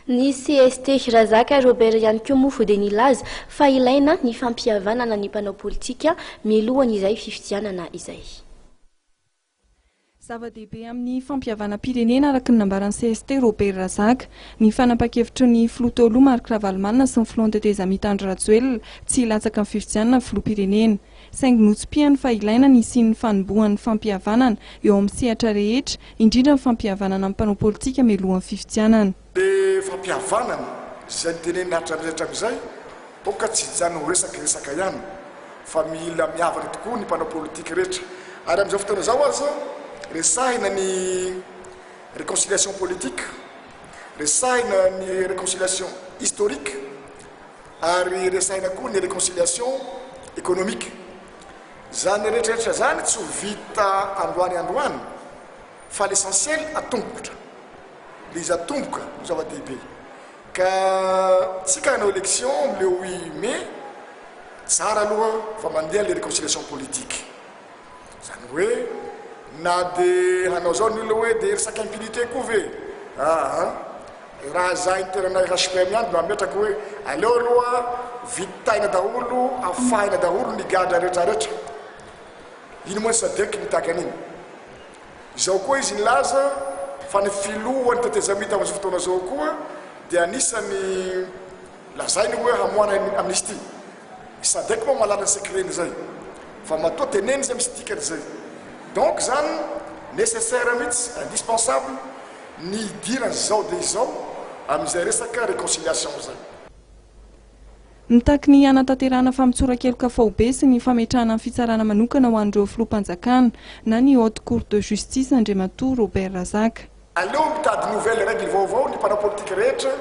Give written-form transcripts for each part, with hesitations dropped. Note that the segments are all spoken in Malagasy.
Ny Cst Razaka Robert ihany koa moa vao dia nilaza fa ilaina ny fampihavanana ny mpanao politika mialohan'izay fifidianana izay. Zava-dehibe amin'ny fampihavam-pirenena araka ny nambaran'ny Cst Robert Razaka, ny fanapahan-kevitry ny filoha Marc Ravalomanana sy ny filoham-pirenena Andry Rajoelina tsy hilatsaka amin'ny fifidianana filoham-pirenena. Saingy notsim-pihany fa ilaina ny sian'ny fanombohan'ny fampihavanana eo amin'ny sehatra rehetra, indrindra ny fampihavanana amin'ny mpanao politika mialohan'ny fifidianana. Le fampihavanana izay tenenina hatramin'izay amin'izay, toka tsy hijanona ho resaka ihany, fa mila mihavana tokoa ny mpanao politika rehetra. Ary amin'izao fotoana izao aza resahina ny réconciliation politique, resahina ny réconciliation historique, ary resahina koa ny réconciliation économique. Zany rehetrarehetra zany tsy ho vita androany fa l'essentiel atomboka. Les atomboka no zava-dehibe. Ka tsika hanao élection le 8 mai, tsara aloha fa mandeha le réconciliation politique. Zany hoe na de hanao zao ny olona hoe de resaky impunité koa ve? Raha za interana HPM ihany no ametraka hoe aleo aloha vitaina daholo, afahina daholo ny gadra rehetrarehetra. Ino moa sadeky mitaka an'iny. Izao koa izy nilaza fa ny filoha ny tetezamita amin'izao fotoana zao koa dia anisany lazainy hoe hamoana amnistie. Sadeky moa malala ny secret zay. Fa matoa teneny zay misy dikany zay. Donc zany nécessaire mihitsy, indispensable ny idirany zao dia izao amin'izay resaka réconciliation zay. Mitaky ny anatanterahana famitsoran-keloka faobe sy ny fametrahana ny fitsarana manokana ho an'ireo filoham-panjakana na ny haute cour de justice Andrymatoa Robert Razaka. Aleo mitady nouvelle règle vaovao ny mpanao politika rehetra,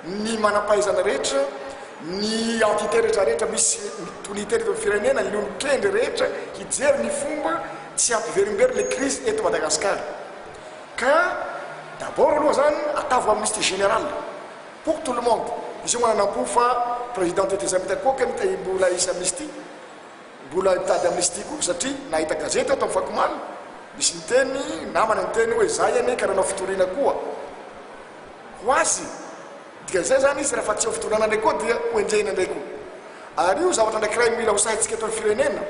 ny manam-pahaizana rehetra, ny entité rehetrarehetra misy unité de firenena, ny olon-kendry rehetra hijery ny fomba tsy hampiverimberi le crise eto Madagascar. Ka d'abord aloha zany atavo amnistie générale pour tout le monde. Izy io mananampo fa président tetezamita koa ka mbola isy amnistie, mbola mitady amnistie koa satria nahita gazety ato amin'ny fakomaly misy niteny namana niteny hoe zay ane karanao fitoriana koa ho azy. Dika zay zany izy rehefa tsy ho fitoriana ndray koa dia hoenjehina ndray koa. Ary io zavatra andraikiray mila hosahintsika eto amin'ny firenena,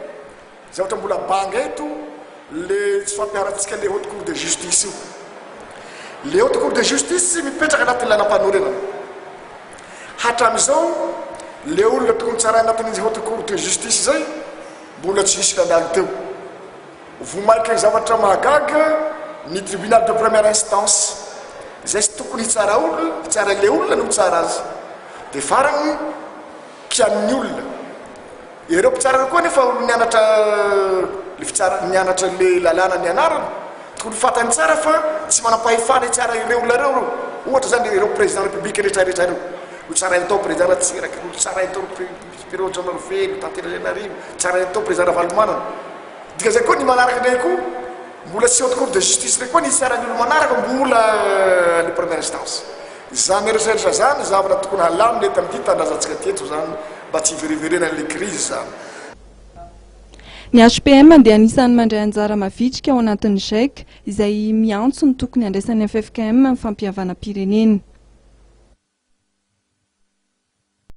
zavatra mbola banga eto le tsy fampiaratsika le haute cour de justice io. Le haute cour de justice mipetraka anaty lanam-panorenana. Hatram'izao le olona tokony tsara anatin'izy haute cour de justice zay mbola tsy hisy nandalo teo. Vomaika ny zavatra mahagaga ny tribunal de première instance zay sy tokony hitsara olona, hitsara le olona no hitsara azy. De farany kian'ny olona. Ireo mpitsara koa nefa olo nianatra le fitsara nianatra le lalàna nianarana, tokony fatany tsara fa tsy manam-pahefana hitsara ireo olona reo. Ohatra zany ireo président république rehetrarehetra reo. Tsarainy tao président Tsiraka, tsarainy tao Pirot Jamarofely, Tanteranarivo, tsarainy tao président Ravalomanana. Dika zay koa ny manaraka ndray koa mbola tsy haute cour de justice ndray koa ny tsarany olo manaraka mbola le première instance. Zany rehetrarehetra zany zavatra tokony halamina eto amin'ity tandrazantsika teto zany mba tsy hiveriverena le crise zany. Ny HPM dia anisan'ny mandray anjara mavitrika ao anatin'ny GEC izay miantso ny tokony andraisan'ny FFKM amin'ny fampihavana-pirenena.